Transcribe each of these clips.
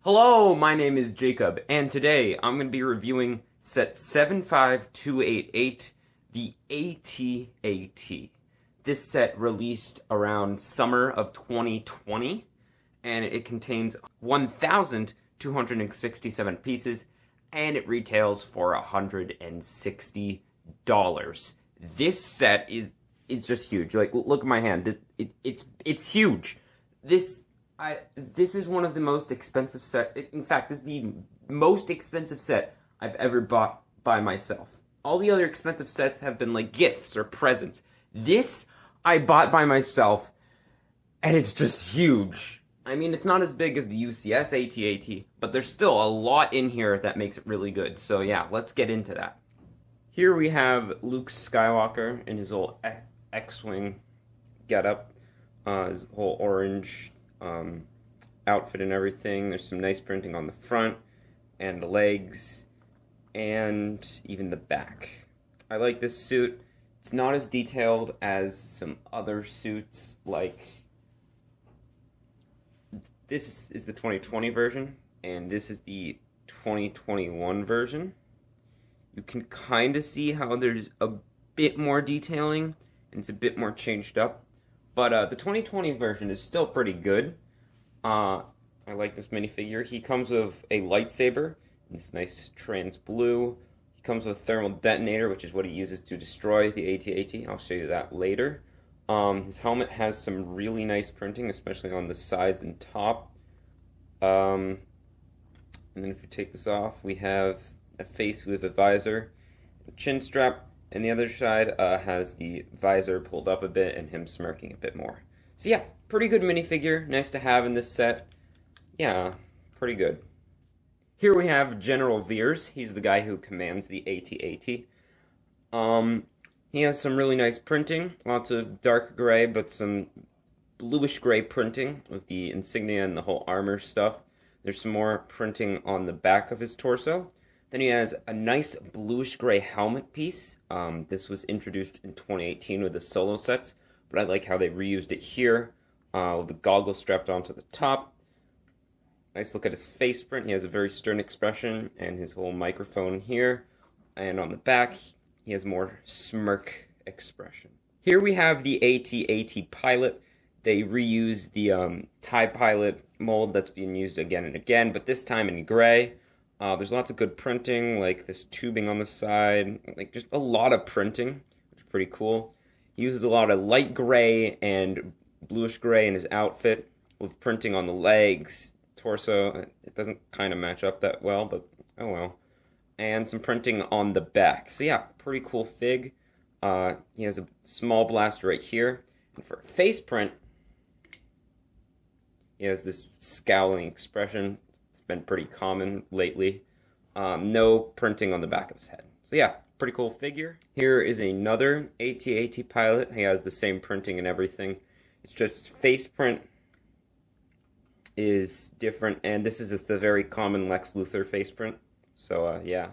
Hello, my name is Jacob, and today I'm going to be reviewing set 75288, the ATAT. This set released around summer of 2020, and it contains 1,267 pieces, and it retails for $160. This set is just huge. Like, look at my hand. It's huge. This is one of the most expensive set. In fact, this is the most expensive set I've ever bought by myself. All the other expensive sets have been like gifts or presents. This I bought by myself, and it's just huge. I mean, it's not as big as the UCS AT-AT, but there's still a lot in here that makes it really good. So yeah, let's get into that. Here we have Luke Skywalker in his old X-Wing getup, his whole orange outfit and everything. There's some nice printing on the front and the legs and even the back. I like this suit. It's not as detailed as some other suits. Like, this is the 2020 version and this is the 2021 version. You can kind of see how there's a bit more detailing and it's a bit more changed up. But the 2020 version is still pretty good. I like this minifigure. He comes with a lightsaber, this nice trans blue. He comes with a thermal detonator, which is what he uses to destroy the AT-AT. I'll show you that later. His helmet has some really nice printing, especially on the sides and top. And then if we take this off, we have a face with a visor, a chin strap. And the other side has the visor pulled up a bit and him smirking a bit more. So yeah, pretty good minifigure. Nice to have in this set. Yeah, pretty good. Here we have General Veers. He's the guy who commands the AT-AT. He has some really nice printing. Lots of dark gray, but some bluish gray printing with the insignia and the whole armor stuff. There's some more printing on the back of his torso. Then he has a nice bluish-gray helmet piece. This was introduced in 2018 with the solo sets, but I like how they reused it here with the goggles strapped onto the top. Nice look at his face print. He has a very stern expression and his whole microphone here. And on the back, he has more smirk expression. Here we have the AT-AT Pilot. They reuse the TIE Pilot mold that's being used again and again, but this time in gray. There's lots of good printing, like this tubing on the side, like just a lot of printing, which is pretty cool. He uses a lot of light gray and bluish gray in his outfit, with printing on the legs, torso. It doesn't kind of match up that well, but oh well. And some printing on the back. So yeah, pretty cool fig. He has a small blast right here. And for a face print, he has this scowling expression. Been pretty common lately. No printing on the back of his head. So yeah, pretty cool figure. Here is another AT-AT Pilot. He has the same printing and everything. It's just face print is different, and this is the very common Lex Luthor face print. So yeah.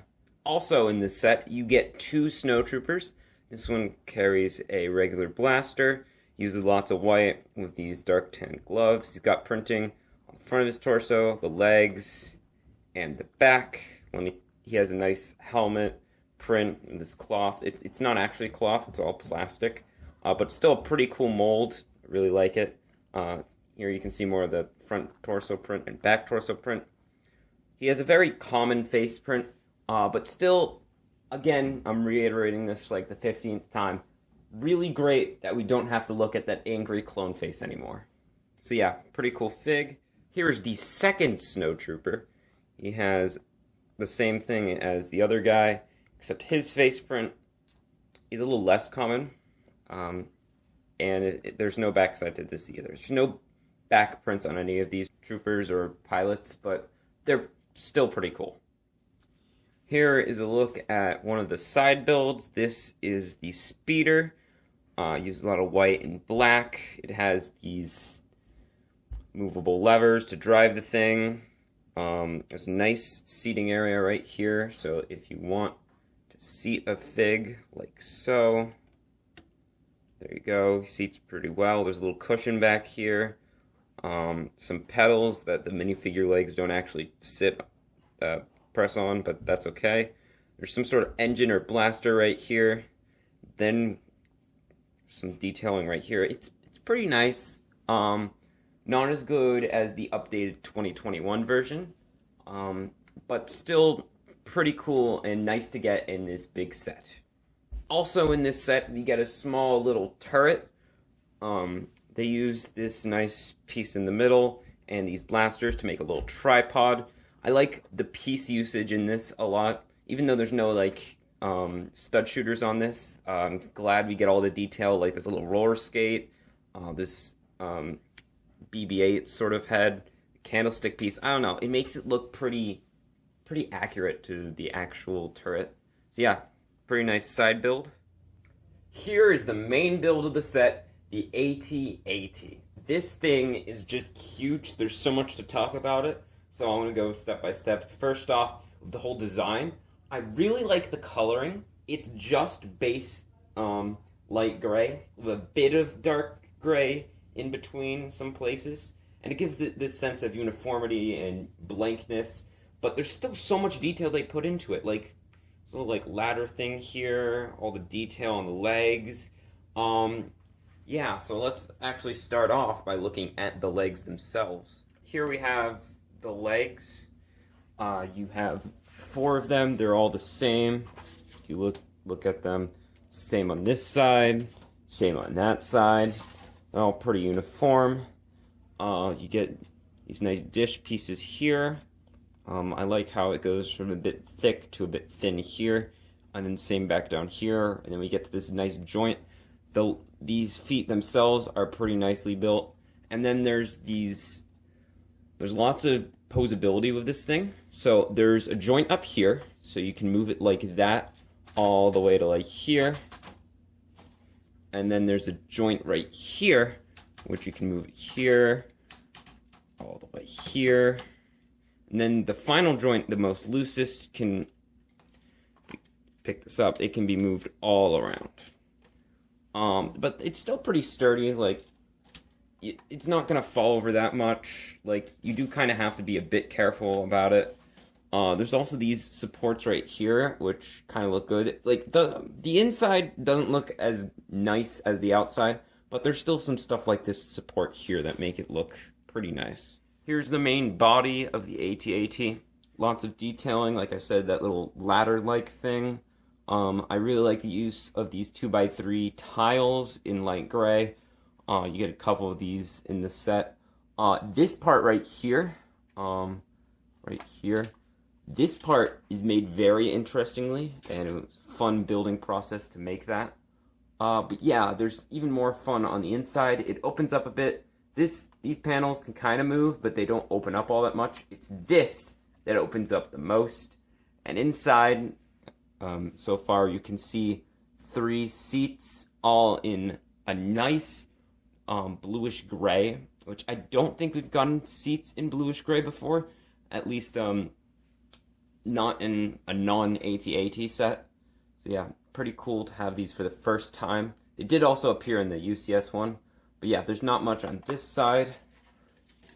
Also in this set, you get two snowtroopers. This one carries a regular blaster, uses lots of white with these dark tan gloves. He's got printing front of his torso, the legs, and the back. He has a nice helmet print in this cloth. It's not actually cloth, it's all plastic, but still a pretty cool mold. I really like it. Here you can see more of the front torso print and back torso print. He has a very common face print, but still, again, I'm reiterating this like the 15th time, really great that we don't have to look at that angry clone face anymore. So yeah, pretty cool fig. Here's the second snowtrooper. He has the same thing as the other guy, except his face print is a little less common. And there's no backside to this either. There's no back prints on any of these troopers or pilots, but they're still pretty cool. Here is a look at one of the side builds. This is the speeder. Uses a lot of white and black. It has these movable levers to drive the thing. There's a nice seating area right here, so if you want to seat a fig like so, there you go. He seats pretty well. There's a little cushion back here. some pedals that the minifigure legs don't actually press on, but that's okay. There's some sort of engine or blaster right here. Then some detailing right here. It's pretty nice. Not as good as the updated 2021 version, but still pretty cool and nice to get in this big set. Also in this set, we get a small little turret. They use this nice piece in the middle and these blasters to make a little tripod. I like the piece usage in this a lot, even though there's no like stud shooters on this. I'm glad we get all the detail, like this little roller skate, this BB-8 sort of head, candlestick piece. I don't know. It makes it look pretty accurate to the actual turret. So yeah, pretty nice side build. Here is the main build of the set, the AT-AT. This thing is just huge. There's so much to talk about it. So I'm going to go step by step. First off, the whole design. I really like the coloring. It's just base light gray with a bit of dark gray in between some places. And it gives this sense of uniformity and blankness. But there's still so much detail they put into it. Like this little like ladder thing here, all the detail on the legs. Yeah, so let's actually start off by looking at the legs themselves. Here we have the legs. You have 4 of them. They're all the same. If you look at them, same on this side, same on that side. They're all pretty uniform. You get these nice dish pieces here. I like how it goes from a bit thick to a bit thin here, and then same back down here, and then we get to this nice joint. These feet themselves are pretty nicely built, and then there's lots of posability with this thing. So there's a joint up here, so you can move it like that all the way to like here, and then there's a joint right here, which you can move it here, all the way here, and then the final joint, the most loosest, can pick this up. It can be moved all around. But it's still pretty sturdy. Like, it's not gonna fall over that much. Like, you do kind of have to be a bit careful about it. There's also these supports right here, which kind of look good. Like, the inside doesn't look as nice as the outside, but there's still some stuff like this support here that make it look pretty nice. Here's the main body of the AT-AT. Lots of detailing, like I said, that little ladder-like thing. I really like the use of these 2x3 tiles in light gray. You get a couple of these in the set. This part right here, this part is made very interestingly, and it was a fun building process to make that. But yeah, there's even more fun on the inside. It opens up a bit. These panels can kind of move, but they don't open up all that much. It's this that opens up the most. And inside, so far you can see 3 seats, all in a nice bluish gray, which I don't think we've gotten seats in bluish gray before, at least not in a non-AT-AT set. So yeah, pretty cool to have these for the first time. They did also appear in the UCS one, but yeah, there's not much on this side.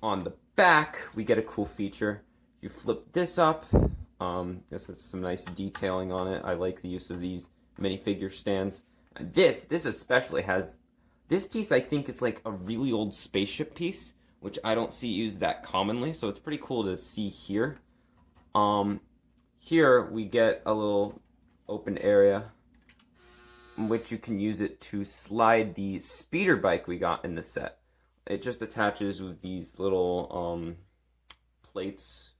On the back, we get a cool feature. You flip this up. This has some nice detailing on it. I like the use of these minifigure stands. And this especially has, this piece I think is like a really old spaceship piece, which I don't see used that commonly, so it's pretty cool to see here. Here we get a little open area in which you can use it to slide the speeder bike we got in the set. It just attaches with these little plates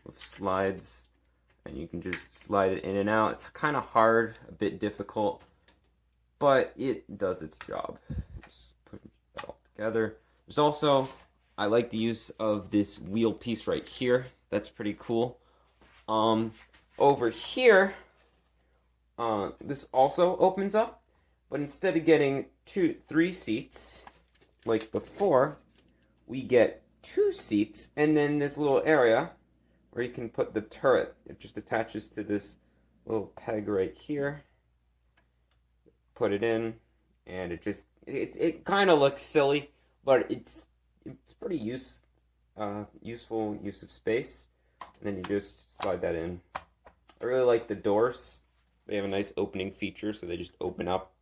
with slides, and you can just slide it in and out. It's kind of hard, a bit difficult, but it does its job. Just put that all together. There's also, I like the use of this wheel piece right here. That's pretty cool. Over here, this also opens up, but instead of getting 3 seats like before, we get 2 seats, and then this little area where you can put the turret. It just attaches to this little peg right here. Put it in, and it kind of looks silly, but it's it's pretty useful use of space. And then you just slide that in. I really like the doors. They have a nice opening feature, so they just open up.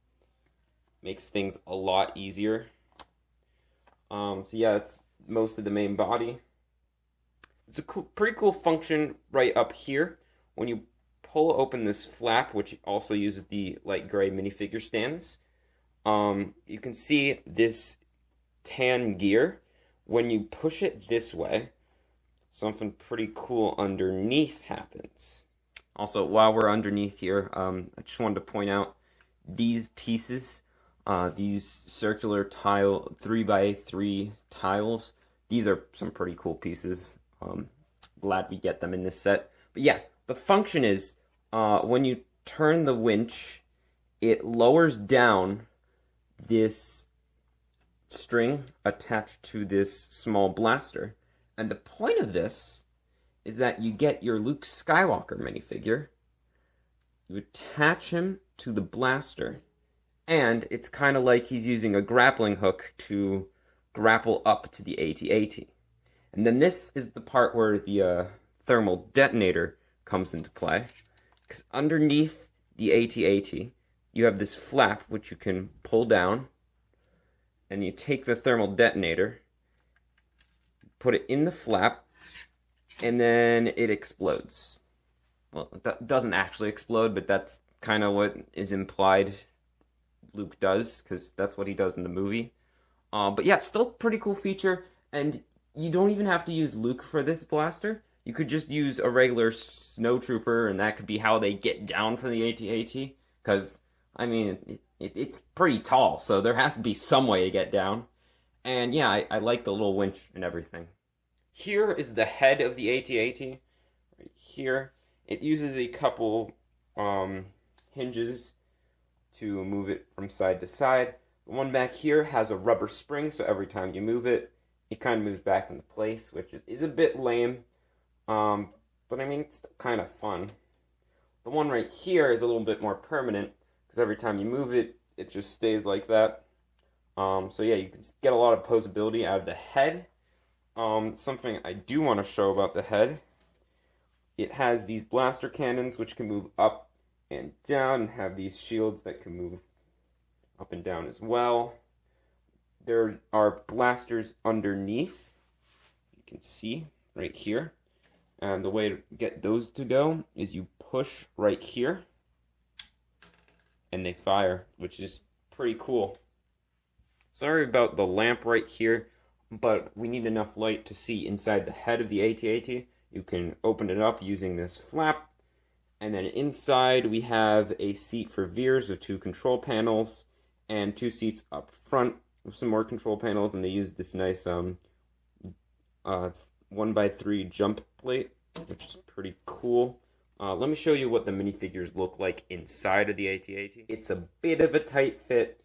Makes things a lot easier. So yeah, that's most of the main body. It's a pretty cool function right up here. When you pull open this flap, which also uses the light gray minifigure stands, you can see this tan gear. When you push it this way, something pretty cool underneath happens. Also, while we're underneath here, I just wanted to point out these pieces, these circular tile 3x3 tiles. These are some pretty cool pieces. Glad we get them in this set. But yeah, the function is when you turn the winch, it lowers down this string attached to this small blaster. And the point of this is that you get your Luke Skywalker minifigure, you attach him to the blaster, and it's kind of like he's using a grappling hook to grapple up to the AT-AT. And then this is the part where the thermal detonator comes into play, because underneath the AT-AT, you have this flap which you can pull down, and you take the thermal detonator, put it in the flap, and then it explodes. Well, it doesn't actually explode, but that's kind of what is implied Luke does, because that's what he does in the movie. But yeah, still pretty cool feature, and you don't even have to use Luke for this blaster. You could just use a regular snowtrooper, and that could be how they get down from the AT-AT, because, I mean, it's pretty tall, so there has to be some way to get down. And yeah, I like the little winch and everything. Here is the head of the AT-AT, right here. It uses a couple hinges to move it from side to side. The one back here has a rubber spring, so every time you move it, it kind of moves back into place, which is a bit lame. But I mean, it's kind of fun. The one right here is a little bit more permanent, because every time you move it, it just stays like that. So yeah, you can get a lot of posability out of the head. Something I do want to show about the head, it has these blaster cannons which can move up and down, and have these shields that can move up and down as well. There are blasters underneath, you can see right here. And the way to get those to go is you push right here, and they fire, which is pretty cool. Sorry about the lamp right here, but we need enough light to see inside the head of the AT-AT. You can open it up using this flap, and then inside we have a seat for Veers with 2 control panels, and 2 seats up front with some more control panels, and they use this nice 1x3 jump plate, which is pretty cool. Let me show you what the minifigures look like inside of the AT-AT. It's a bit of a tight fit,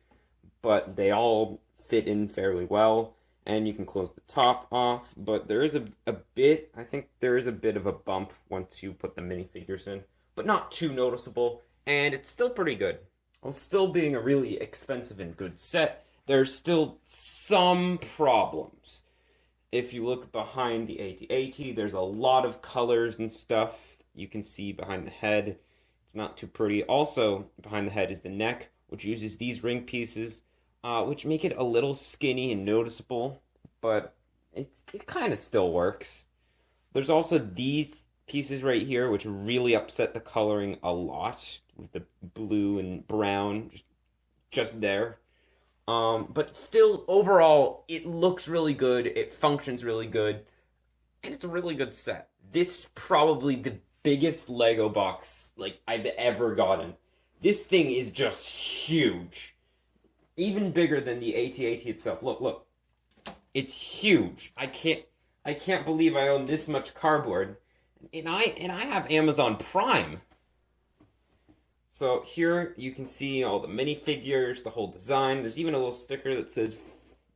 but they all fit in fairly well, and you can close the top off, but there is I think there is a bit of a bump once you put the minifigures in, but not too noticeable, and it's still pretty good. While still being a really expensive and good set, there's still some problems. If you look behind the AT-AT, there's a lot of colors and stuff you can see behind the head. It's not too pretty. Also, behind the head is the neck, which uses these ring pieces, which make it a little skinny and noticeable, but it kind of still works. There's also these pieces right here, which really upset the coloring a lot, with the blue and brown just there. But still, overall, it looks really good, it functions really good, and it's a really good set. This is probably the biggest Lego box, like, I've ever gotten. This thing is just huge. Even bigger than the AT-AT itself. Look. It's huge. I can't believe I own this much cardboard. And I have Amazon Prime. So here you can see all the minifigures, the whole design. There's even a little sticker that says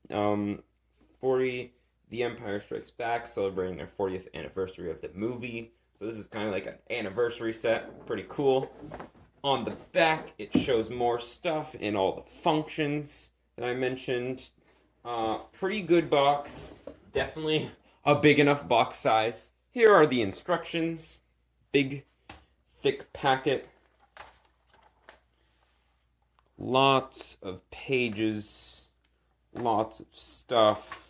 40 The Empire Strikes Back, celebrating their 40th anniversary of the movie. So this is kind of like an anniversary set. Pretty cool. On the back, it shows more stuff and all the functions that I mentioned. Pretty good box. Definitely a big enough box size. Here are the instructions. Big, thick packet. Lots of pages. Lots of stuff.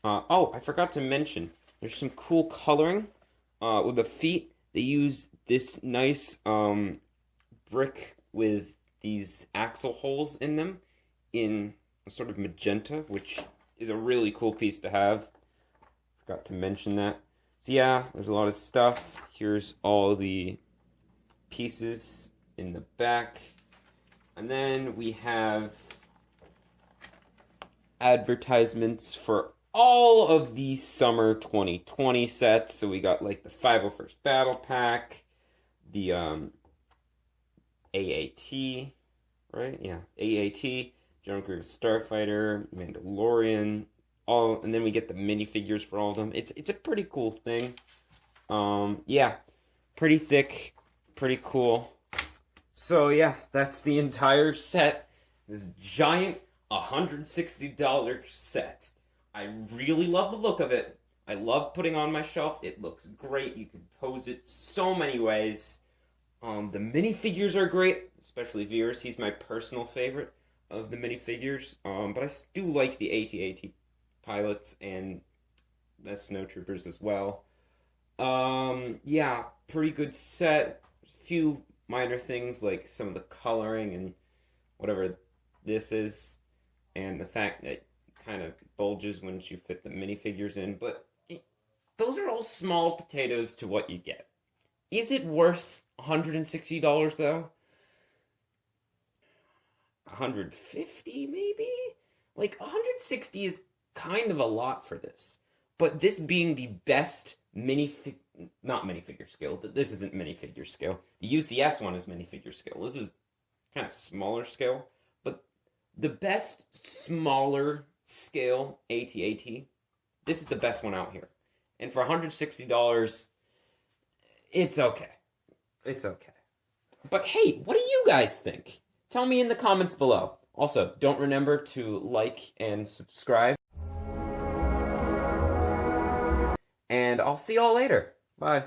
Oh, I forgot to mention, there's some cool coloring. With the feet, they use this nice brick with these axle holes in them in a sort of magenta, which is a really cool piece to have. Forgot to mention that. So yeah, there's a lot of stuff. Here's all the pieces in the back. And then we have advertisements for all of the summer 2020 sets. So we got like the 501st Battle Pack, the AAT, right? Yeah, AAT, General Grievous Starfighter, Mandalorian, all, and then we get the minifigures for all of them. It's a pretty cool thing. Yeah, pretty thick, pretty cool. So yeah, that's the entire set. This giant $160 set. I really love the look of it. I love putting on my shelf. It looks great. You can pose it so many ways. The minifigures are great, especially Veers. He's my personal favorite of the minifigures. But I do like the AT-AT pilots and the snowtroopers as well. Yeah, pretty good set. A few minor things like some of the coloring and whatever this is, and the fact that it kind of bulges once you fit the minifigures in. But those are all small potatoes to what you get. Is it worth $160 though? $150 maybe? Like $160 is kind of a lot for this. But this being the best not minifigure scale. This isn't minifigure scale. The UCS one is minifigure scale. This is kind of smaller scale. But the best smaller scale AT-AT, this is the best one out here. And for $160, it's okay. It's okay. But hey, what do you guys think? Tell me in the comments below. Also, don't remember to like and subscribe. And I'll see y'all later. Bye.